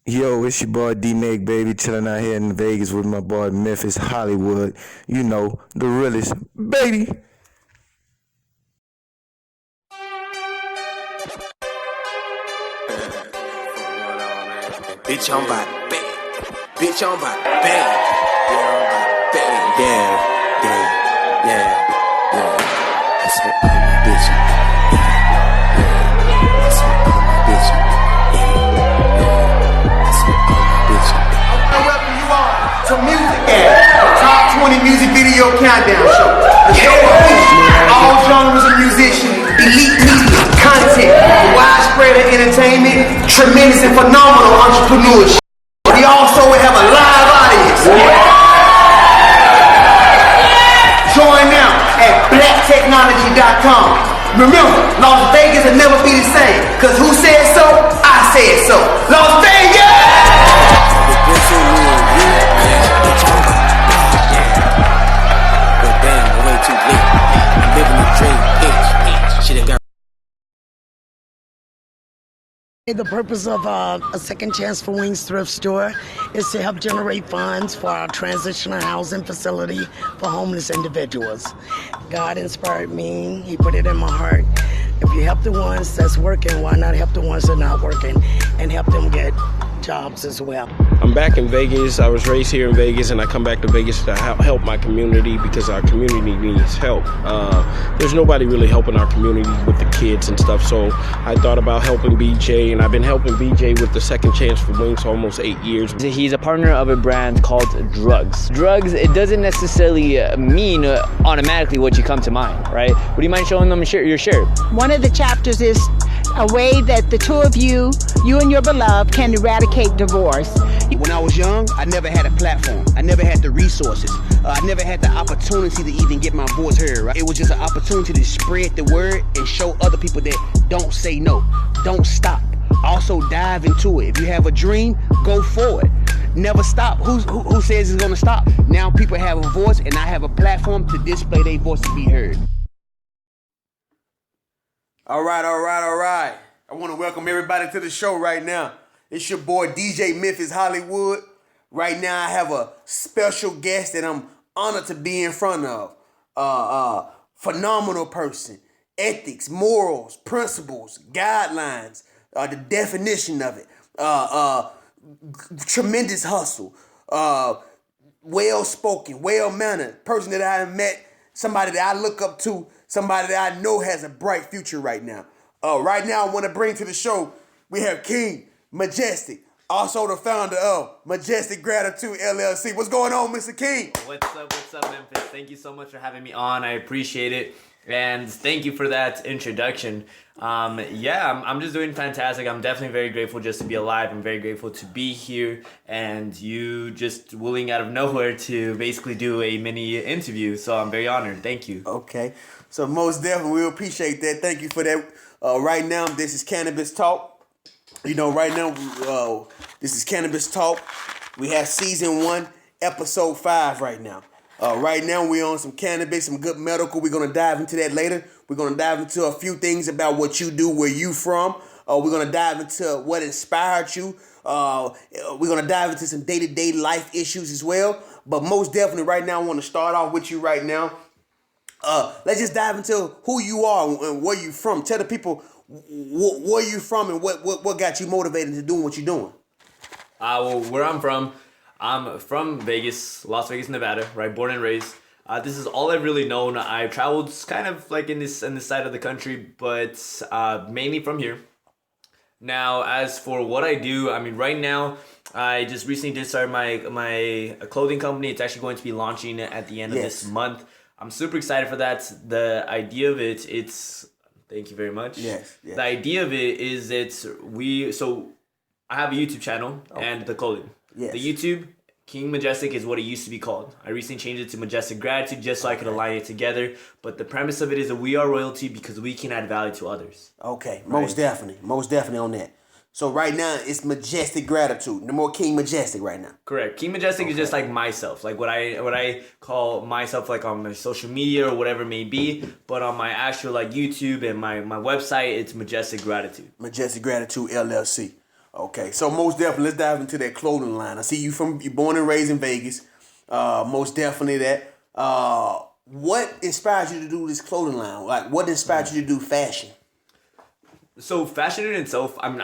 Yo, it's your boy D-Nick, baby, chilling out here in Vegas with my boy Memphis Hollywood. You know, the realest, baby. Bitch, I'm about bang. Bitch, I'm about bang. Yeah, I'm about bang. Yeah. I smoke on my bitch. I smoke on my bitch. I smoke on my bitch. I welcome you all to Music Ad, the top 20 music video countdown show. The show will feature all genres of musicians, elite media, content, widespread of entertainment, tremendous and phenomenal entrepreneurship. We also will have a live audience. Join now at blacktechnology.com. Remember, Las Vegas will never be the same, because who said so? I said so. Las Vegas! The purpose of a Second Chance for Wings thrift store is to help generate funds for our transitional housing facility for homeless individuals. God inspired me. He put it in my heart. If you help the ones that's working, why not help the ones that are not working and help them get jobs as well? I'm back in Vegas. I was raised here in Vegas, and I come back to Vegas to help my community because our community needs help. There's nobody really helping our community with the kids and stuff, so I thought about helping BJ, and I've been helping BJ with the Second Chance for Wings for almost 8 years. He's a partner of a brand called Drugs. Drugs, it doesn't necessarily mean automatically what you come to mind, right? Would you mind showing them your shirt? One of the chapters is a way that the two of you and your beloved, can eradicate divorce. When I was young, I never had a platform. I never had the resources. I never had the opportunity to even get my voice heard. Right? It was just an opportunity to spread the word and show other people that don't say no, don't stop. Also dive into it. If you have a dream, go for it. Never stop. Who says it's gonna stop? Now people have a voice, and I have a platform to display their voice to be heard. All right. I want to welcome everybody to the show right now. It's your boy DJ Memphis Hollywood. Right now I have a special guest that I'm honored to be in front of. Phenomenal person. Ethics, morals, principles, guidelines, the definition of it. Tremendous hustle. Well-spoken, well-mannered. Person that I have met. Somebody that I look up to. Somebody that I know has a bright future right now. Right now, I want to bring to the show, we have King Majestic, also the founder of Majestic Gratitude LLC. What's going on, Mr. King? What's up, Memphis? Thank you so much for having me on. I appreciate it. And thank you for that introduction. I'm just doing fantastic. I'm definitely very grateful just to be alive. I'm very grateful to be here. And you just willing out of nowhere to basically do a mini interview. So I'm very honored. Thank you. Okay. So most definitely, we appreciate that. Thank you for that. Right now, this is Cannabis Talk. You know, right now, this is Cannabis Talk. We have season 1, episode 5 right now. Right now, we're on some cannabis, some good medical. We're going to dive into that later. We're going to dive into a few things about what you do, where you from. We're going to dive into what inspired you. We're going to dive into some day-to-day life issues as well. But most definitely, right now, I want to start off with you right now. Let's just dive into who you are and where you from. Tell the people where you from and what got you motivated to doing what you're doing. Where I'm from Vegas, Las Vegas, Nevada, right? Born and raised. This is all I've really known. I traveled kind of like in this side of the country, but mainly from here. Now, as for what I do, I mean, right now, I just recently did start my clothing company. It's actually going to be launching at the end of this month. I'm super excited for that. The idea of it, thank you very much. Yes. The idea of it is I have a YouTube channel and the clothing. Yes. The YouTube, King Majestic is what it used to be called. I recently changed it to Majestic Gratitude just so I could align it together. But the premise of it is that we are royalty because we can add value to others. Okay, right? Most definitely on that. So right now, it's Majestic Gratitude. No more King Majestic right now. Correct. King Majestic is just like myself. Like what I call myself, like on my social media or whatever it may be. But on my actual like YouTube and my website, it's Majestic Gratitude. Majestic Gratitude LLC. Okay, so most definitely, let's dive into that clothing line. I see you're born and raised in Vegas. Most definitely that. What inspired you to do this clothing line? Like, what inspired you to do fashion? So fashion in itself, I mean,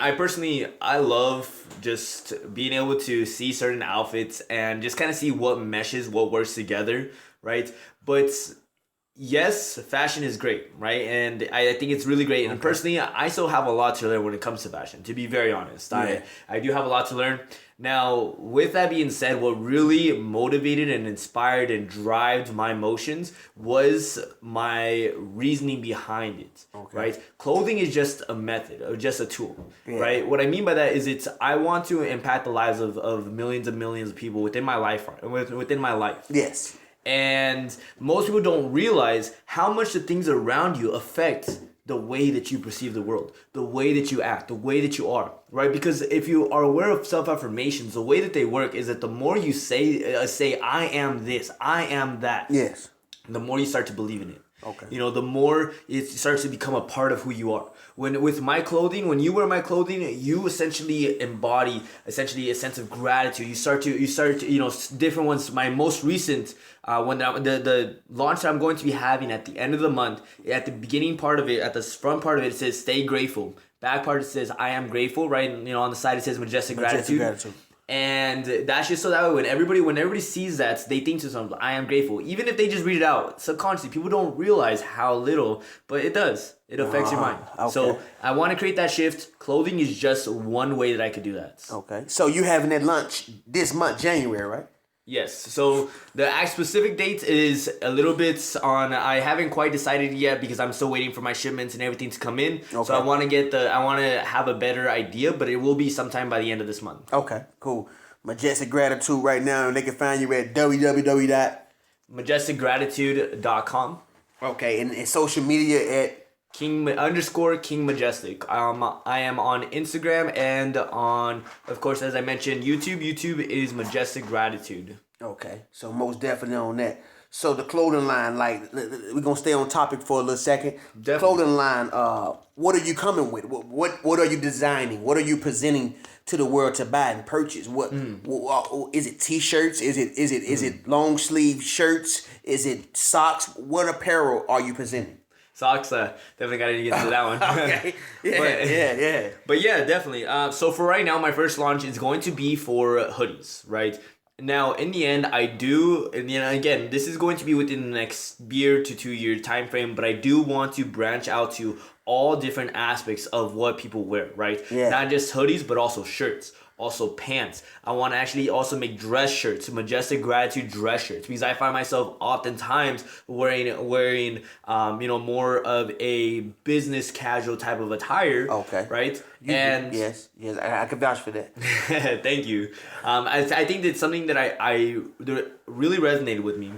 I love just being able to see certain outfits and just kind of see what meshes, what works together, right? But yes, fashion is great, right? And I think it's really great. And personally, I still have a lot to learn when it comes to fashion, to be very honest. Yeah. I do have a lot to learn. Now, with that being said, what really motivated and inspired and drove my emotions was my reasoning behind it, right? Clothing is just a method, or just a tool, right? What I mean by that is I want to impact the lives of millions and millions of people within my life. Yes. And most people don't realize how much the things around you affect the way that you perceive the world, the way that you act, the way that you are, right? Because if you are aware of self-affirmations, the way that they work is that the more you say I am this, I am that, yes, the more you start to believe in it. Okay. You know, the more it starts to become a part of who you are. With my clothing, when you wear my clothing, you essentially embody a sense of gratitude. You start to, you know, different ones. My most recent the launch that I'm going to be having at the end of the month, at the beginning part of it, at the front part of it says stay grateful. Back part it says I am grateful, right? And, you know, on the side it says majestic gratitude. And that's just so that way when everybody sees that, they think to themselves, I am grateful. Even if they just read it out subconsciously, people don't realize how little, but it does. It affects your mind. Okay. So I want to create that shift. Clothing is just one way that I could do that. Okay. So you having that lunch this month, January, right? Yes. So the specific date is a little bit on. I haven't quite decided yet because I'm still waiting for my shipments and everything to come in. Okay. So I want to have a better idea, but it will be sometime by the end of this month. Okay. Cool. Majestic Gratitude right now, and they can find you at www.majesticgratitude.com. Okay, and social media at King Majestic. I am on Instagram and on, of course, as I mentioned, YouTube. YouTube is Majestic Gratitude. Okay, so most definitely on that. So the clothing line, like, we're gonna stay on topic for a little second. Definitely. Clothing line, what are you coming with? What are you designing? What are you presenting to the world to buy and purchase? What is it? T-shirts? Is it long sleeve shirts? Is it socks? What apparel are you presenting? Socks, definitely got to get into that one. Okay. Yeah. But yeah, definitely. So for right now, my first launch is going to be for hoodies, right? Now, in the end, again, this is going to be within the next year to 2 year time frame, but I do want to branch out to all different aspects of what people wear, right? Yeah. Not just hoodies, but also shirts, also pants. I want to actually also make dress shirts, Majestic Gratitude dress shirts, because I find myself oftentimes wearing more of a business casual type of attire. Okay. Right? Yes, I can vouch for that. Thank you. I think that's something that that really resonated with me.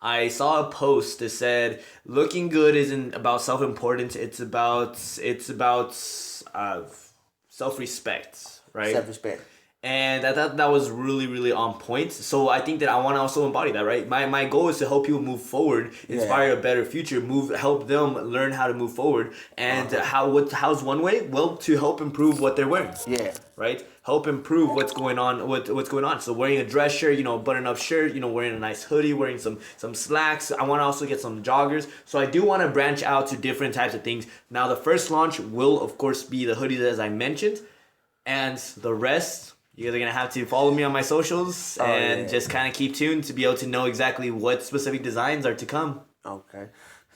I saw a post that said, "Looking good isn't about self-importance. It's about self-respect." Right? Self-respect. And I thought that was really, really on point. So I think that I want to also embody that, right? My goal is to help people move forward, inspire a better future, help them learn how to move forward. And how's one way? Well, to help improve what they're wearing. Yeah. Right? Help improve what's going on. What's going on? So wearing a dress shirt, button-up shirt, wearing a nice hoodie, wearing some slacks. I want to also get some joggers. So I do want to branch out to different types of things. Now the first launch will, of course, be the hoodies as I mentioned, and the rest. You guys are going to have to follow me on my socials and just kind of keep tuned to be able to know exactly what specific designs are to come. Okay.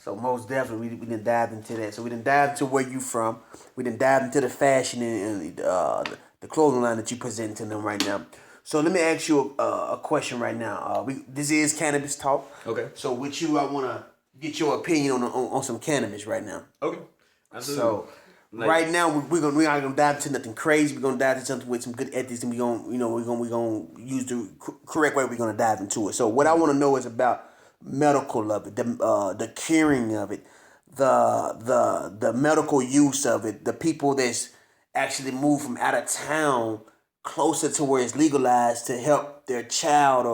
So most definitely, we didn't dive into that. So we didn't dive into where you from. We didn't dive into the fashion and the clothing line that you present to them right now. So let me ask you a question right now. This is Cannabis Talk. Okay. So with you, I want to get your opinion on some cannabis right now. Okay. Absolutely. So right now, we're not gonna dive into nothing crazy. We're gonna dive into something with some good ethics, and we're gonna use the correct way. We're gonna dive into it. So what I want to know is about medical of it, the curing of it, the medical use of it, the people that's actually moved from out of town closer to where it's legalized to help their child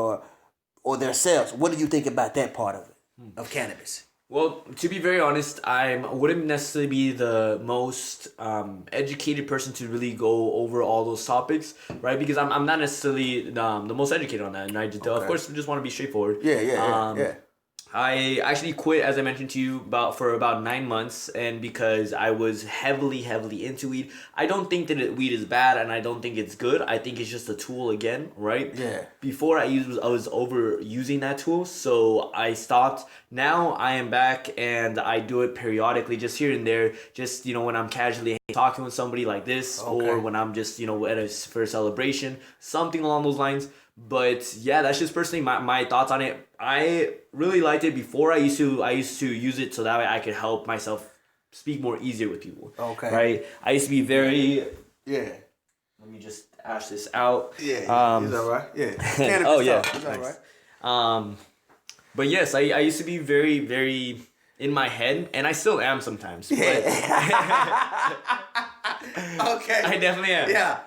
or themselves. What do you think about that part of it, of cannabis? Well, to be very honest, I wouldn't necessarily be the most educated person to really go over all those topics, right? Because I'm not necessarily the most educated on that, and I just, of course, just want to be straightforward. Yeah. I actually quit, as I mentioned to you, for about 9 months, and because I was heavily into weed. I don't think that weed is bad, and I don't think it's good. I think it's just a tool again, right? Yeah. Before I was overusing that tool, so I stopped. Now I am back, and I do it periodically, just here and there. Just when I'm casually talking with somebody like this, or when I'm just for a celebration, something along those lines. But yeah, that's just personally my thoughts on it. I really liked it before. I used to use it so that way I could help myself speak more easier with people. Okay. Right? I used to be very... Yeah. Let me just ash this out. Yeah. It's all right. Yeah. Cannabis talk. It's nice. all right. But yes, I used to be very, very in my head, and I still am sometimes. But Okay. I definitely am. Yeah.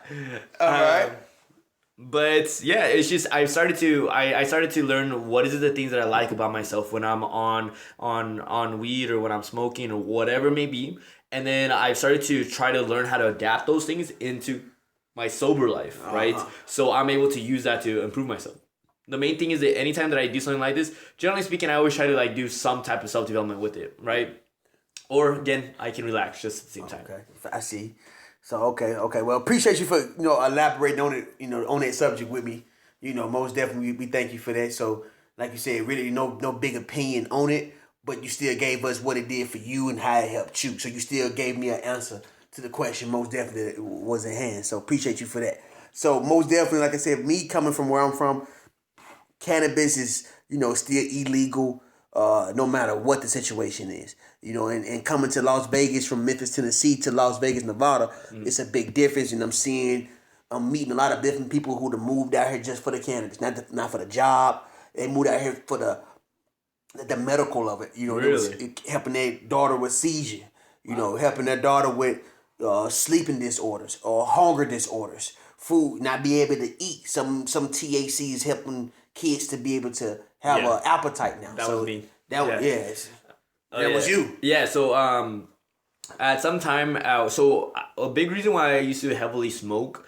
All right. But yeah, it's just I started to learn what is it the things that I like about myself when I'm on weed or when I'm smoking or whatever it may be, and then I've started to try to learn how to adapt those things into my sober life, right? So I'm able to use that to improve myself. The main thing is that anytime that I do something like this, generally speaking, I always try to do some type of self-development with it, right? Or again, I can relax just at the same time. Okay, I see. So okay. Well, appreciate you for elaborating on it, on that subject with me. Most definitely we thank you for that. So, like you said, really no big opinion on it, but you still gave us what it did for you and how it helped you. So you still gave me an answer to the question. Most definitely that was at hand. So appreciate you for that. So most definitely, like I said, me coming from where I'm from, cannabis is still illegal. No matter what the situation is, and coming to Las Vegas from Memphis, Tennessee to Las Vegas, Nevada, it's a big difference. And I'm meeting a lot of different people who have moved out here just for the cannabis, not for the job. They moved out here for the medical of it. Really? Helping their daughter with seizure, helping their daughter with sleeping disorders or hunger disorders, food, not be able to eat. Some THC is helping kids to be able to have an appetite now. That was me. That was you. Yeah. So at some time, so a big reason why I used to heavily smoke,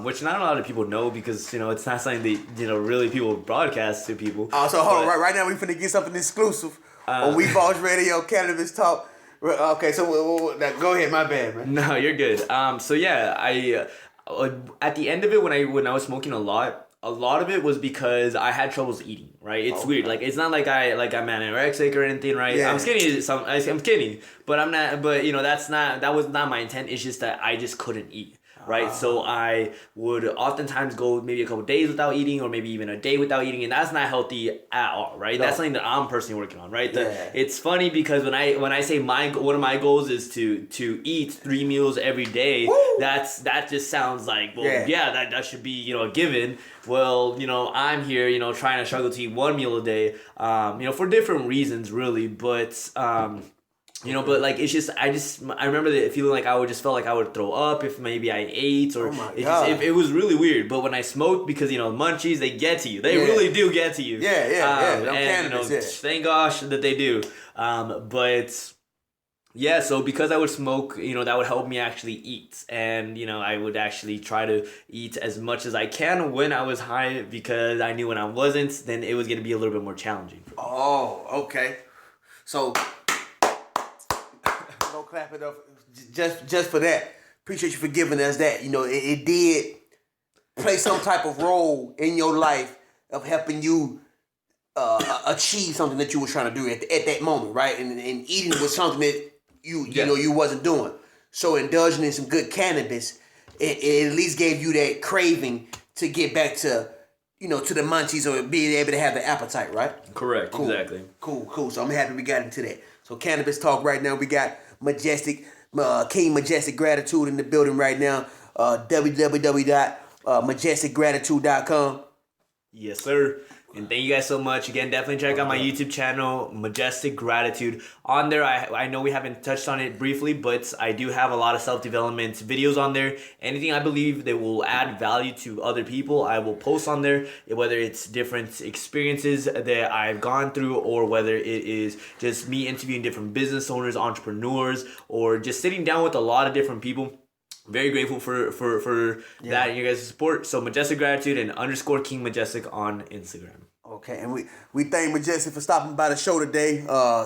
which not a lot of people know because it's not something that really people broadcast to people. So hold on, right now we finna get something exclusive on We Boss Radio Cannabis Talk. Okay, so go ahead. My bad, man. No, you're good. So yeah, I at the end of it when I was smoking a lot of it was because I had troubles eating, right? It's weird. It's not like I'm anorexic or anything, right? Yeah. I'm skinny. I'm skinny, but I'm not. But that was not my intent. It's just that I just couldn't eat, right? So I would oftentimes go maybe a couple days without eating, or maybe even a day without eating, and that's not healthy at all, right? No. That's something that I'm personally working on, right? It's funny because when I say one of my goals is to eat 3 meals every day, that just sounds like that should be a given. Well, I'm here, trying to struggle to eat 1 meal a day, for different reasons, really. But, but it's just, I remember the feeling like I felt like I would throw up if maybe I ate, or it was really weird. But when I smoked, because, munchies, they get to you. They really do get to you. And, thank gosh that they do. But... yeah, so because I would smoke, that would help me actually eat. And, I would actually try to eat as much as I can when I was high, because I knew when I wasn't, then it was going to be a little bit more challenging for me. Oh, okay. So, go clap it up just for that. Appreciate you for giving us that. It did play some type of role in your life of helping you achieve something that you were trying to do at that moment, right? And eating was something that you wasn't doing. So indulging in some good cannabis, it at least gave you that craving to get back to, to the munchies or being able to have the appetite, right? Correct, cool. Exactly. Cool. So I'm happy we got into that. So Cannabis Talk right now, we got Majestic, King Majestic Gratitude in the building right now. www.majesticgratitude.com. Yes, sir. And thank you guys so much. Again, definitely check out my YouTube channel, Majestic Gratitude. On there, I know we haven't touched on it briefly, but I do have a lot of self-development videos on there. Anything I believe that will add value to other people, I will post on there, whether it's different experiences that I've gone through or whether it is just me interviewing different business owners, entrepreneurs, or just sitting down with a lot of different people. Very grateful for that and your guys' support. So Majestic Gratitude and _ King Majestic on Instagram. Okay, and we thank Majestic for stopping by the show today.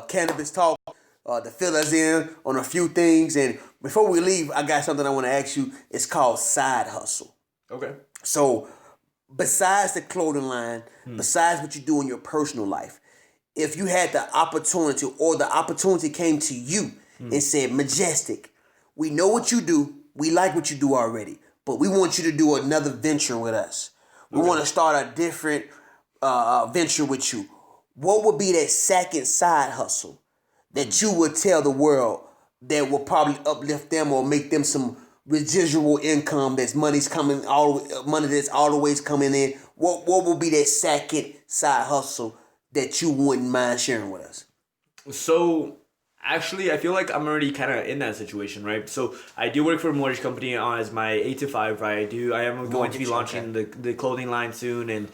Cannabis Talk, to fill us in on a few things. And before we leave, I got something I want to ask you. It's called side hustle. Okay. So besides the clothing line, besides what you do in your personal life, if you had the opportunity or the opportunity came to you and said, Majestic, we know what you do. We like what you do already, but we want you to do another venture with us. We want to start a different venture with you. What would be that second side hustle that you would tell the world that will probably uplift them or make them some residual income that's money that's always coming in? What would be that second side hustle that you wouldn't mind sharing with us? So actually, I feel like I'm already kind of in that situation, right? So I do work for a mortgage company as my 8 to 5, right? I am going to be launching the clothing line soon, and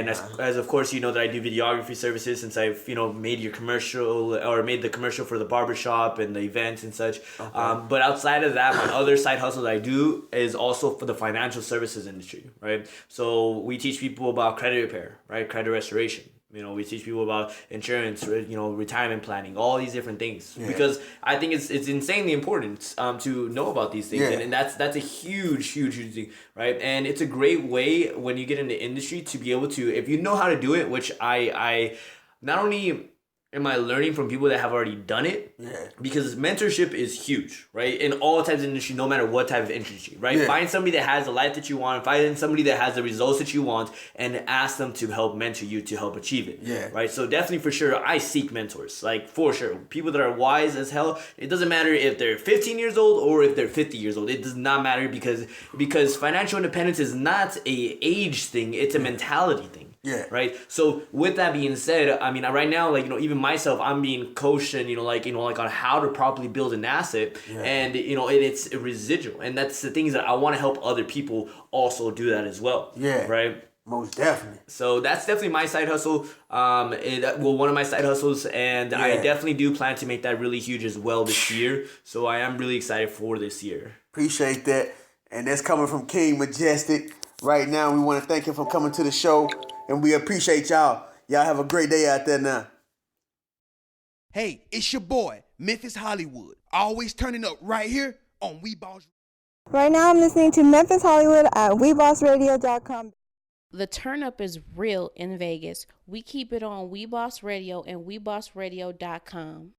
as of course you know that I do videography services since I've made your commercial or made the commercial for the barbershop and the events and such. Okay. But outside of that, my other side hustle that I do is also for the financial services industry, right? So we teach people about credit repair, right? Credit restoration. We teach people about insurance, retirement planning, all these different things. Yeah. Because I think it's insanely important to know about these things. Yeah. And that's a huge thing, right? And it's a great way when you get in the industry to be able to, if you know how to do it, which I not only am I learning from people that have already done it, because mentorship is huge, right? In all types of industry, no matter what type of industry, right? Yeah. Find somebody that has the life that you want, find somebody that has the results that you want, and ask them to help mentor you to help achieve it, right? So definitely for sure, I seek mentors, like for sure. People that are wise as hell. It doesn't matter if they're 15 years old or if they're 50 years old. It does not matter because financial independence is not a age thing, it's a mentality thing. Yeah. Right. So with that being said, I mean, right now, even myself, I'm being coached and on how to properly build an asset, and it's a residual, and that's the things that I want to help other people also do that as well. Yeah. Right. Most definitely. So that's definitely my side hustle. One of my side hustles, and I definitely do plan to make that really huge as well this year. So I am really excited for this year. Appreciate that, and that's coming from King Majestic. Right now, we want to thank him for coming to the show. And we appreciate y'all. Y'all have a great day out there now. Hey, it's your boy, Memphis Hollywood. Always turning up right here on WeBoss. Right now I'm listening to Memphis Hollywood at WeBossRadio.com. The turn up is real in Vegas. We keep it on WeBoss Radio and WeBossRadio.com.